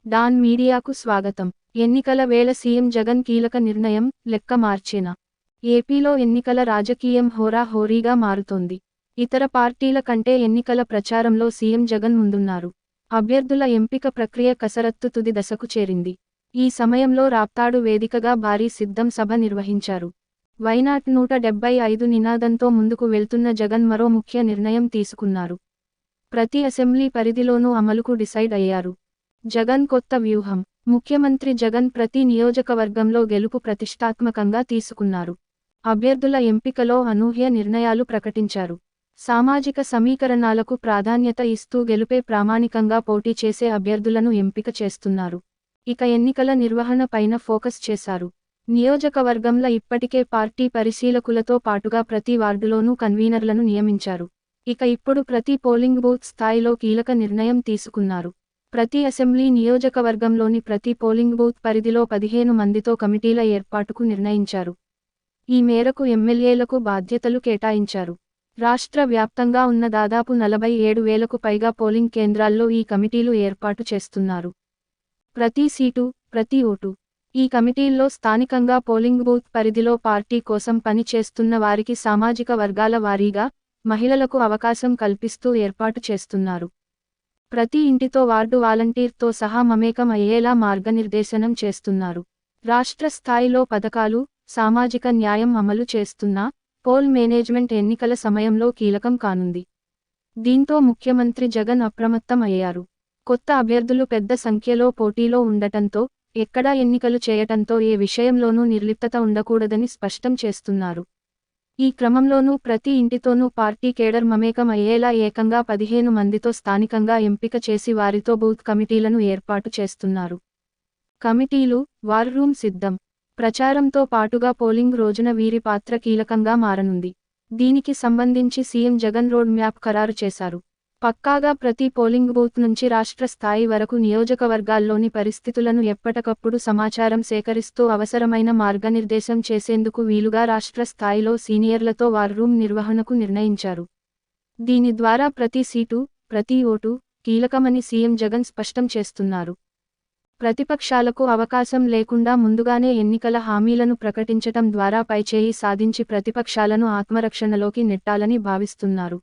Don మీడియాకు స్వాగతం. ఎన్నికల వేళ సీఎం జగన్ కీలక నిర్ణయం, లెక్క మార్చేనా? ఏపీలో ఎన్నికల రాజకీయం హోరాహోరీగా మారుతోంది. ఇతర పార్టీల కంటే ఎన్నికల ప్రచారంలో సీఎం జగన్ ముందున్నారు. అభ్యర్థుల ఎంపిక ప్రక్రియ కసరత్తు తుది దశకు చేరింది. ఈ సమయంలో రాప్తాడు వేదికగా భారీ సిద్ధం సభ నిర్వహించారు. వైనాట్ 175 నినాదంతో ముందుకు వెళ్తున్న జగన్ మరో ముఖ్య నిర్ణయం తీసుకున్నారు. ప్రతి అసెంబ్లీ పరిధిలోనూ అమలుకు డిసైడ్ అయ్యారు. జగన్ కొత్త వ్యూహం. ముఖ్యమంత్రి జగన్ ప్రతి నియోజకవర్గంలో గెలుపు ప్రతిష్టాత్మకంగా తీసుకున్నారు. అభ్యర్థుల ఎంపికలో అనూహ్య నిర్ణయాలు ప్రకటించారు. సామాజిక సమీకరణాలకు ప్రాధాన్యత ఇస్తూ గెలుపే ప్రామాణికంగా పోటీ చేసే అభ్యర్థులను ఎంపిక చేస్తున్నారు. ఇక ఎన్నికల నిర్వహణ పైన ఫోకస్ చేశారు. నియోజకవర్గంలో ఇప్పటికే పార్టీ పరిశీలకులతో పాటుగా ప్రతి వార్డులోనూ కన్వీనర్లను నియమించారు. ఇక ఇప్పుడు ప్రతి పోలింగ్ బూత్ స్థాయిలో కీలక నిర్ణయం తీసుకున్నారు. ప్రతి అసెంబ్లీ నియోజకవర్గంలోని ప్రతి పోలింగ్ బూత్ పరిధిలో 15 మందితో కమిటీల ఏర్పాటుకు నిర్ణయించారు. ఈ మేరకు ఎమ్మెల్యేలకు బాధ్యతలు కేటాయించారు. రాష్ట్ర వ్యాప్తంగా ఉన్న దాదాపు 47,000కు పైగా పోలింగ్ కేంద్రాల్లో ఈ కమిటీలు ఏర్పాటు చేస్తున్నారు. ప్రతి సీటు, ప్రతి ఓటు. ఈ కమిటీల్లో స్థానికంగా పోలింగ్ బూత్ పరిధిలో పార్టీ కోసం పని చేస్తున్న వారికి సామాజిక వర్గాల వారీగా, మహిళలకు అవకాశం కల్పిస్తూ ఏర్పాటు చేస్తున్నారు. ప్రతి ఇంటితో వార్డు వాలంటీర్తో సహా మమేకం అయ్యేలా మార్గనిర్దేశనం చేస్తున్నారు. రాష్ట్ర స్థాయిలో పథకాలు, సామాజిక న్యాయం అమలు చేస్తున్న పోల్ మేనేజ్మెంట్ ఎన్నికల సమయంలో కీలకం కానుంది. దీంతో ముఖ్యమంత్రి జగన్ అప్రమత్తం అయ్యారు. కొత్త అభ్యర్థులు పెద్ద సంఖ్యలో పోటీలో ఉండటంతో, ఎక్కడా ఎన్నికలు చేయటంతో ఏ విషయంలోనూ నిర్లిప్తత ఉండకూడదని స్పష్టం చేస్తున్నారు. ఈ క్రమంలోనూ ప్రతి ఇంటితోనూ పార్టీ కేడర్ మమేకం అయ్యేలా ఏకంగా 15 మందితో స్థానికంగా ఎంపిక చేసి వారితో బూత్ కమిటీలను ఏర్పాటు చేస్తున్నారు. కమిటీలు, వార్ రూమ్ సిద్ధం. ప్రచారంతో పాటుగా పోలింగ్ రోజున వీరి పాత్ర కీలకంగా మారనుంది. దీనికి సంబంధించి సీఎం జగన్ రోడ్ మ్యాప్ ఖరారు చేశారు. పక్కాగా ప్రతి పోలింగ్ బూత్ నుంచి రాష్ట్ర స్థాయి వరకు నియోజకవర్గాల్లోని పరిస్థితులను ఎప్పటికప్పుడు సమాచారం సేకరిస్తూ అవసరమైన మార్గనిర్దేశం చేసేందుకు వీలుగా రాష్ట్ర స్థాయిలో సీనియర్లతో వార్ రూమ్ నిర్వహణకు నిర్ణయించారు. దీని ద్వారా ప్రతి సీటు, ప్రతి ఓటు కీలకమని సీఎం జగన్ స్పష్టం చేస్తున్నారు. ప్రతిపక్షాలకు అవకాశం లేకుండా ముందుగానే ఎన్నికల హామీలను ప్రకటించటం ద్వారా పైచేయి సాధించి ప్రతిపక్షాలను ఆత్మరక్షణలోకి నెట్టాలని భావిస్తున్నారు.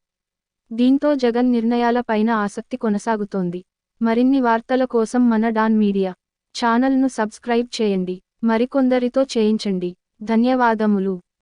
దీంతో జగన్ నిర్ణయాల పైన ఆసక్తి కొనసాగుతోంది. మరిన్ని వార్తల కోసం మన డాన్ మీడియా ఛానల్ను సబ్స్క్రైబ్ చేయండి. మరికొందరితో చేయించండి. ధన్యవాదములు.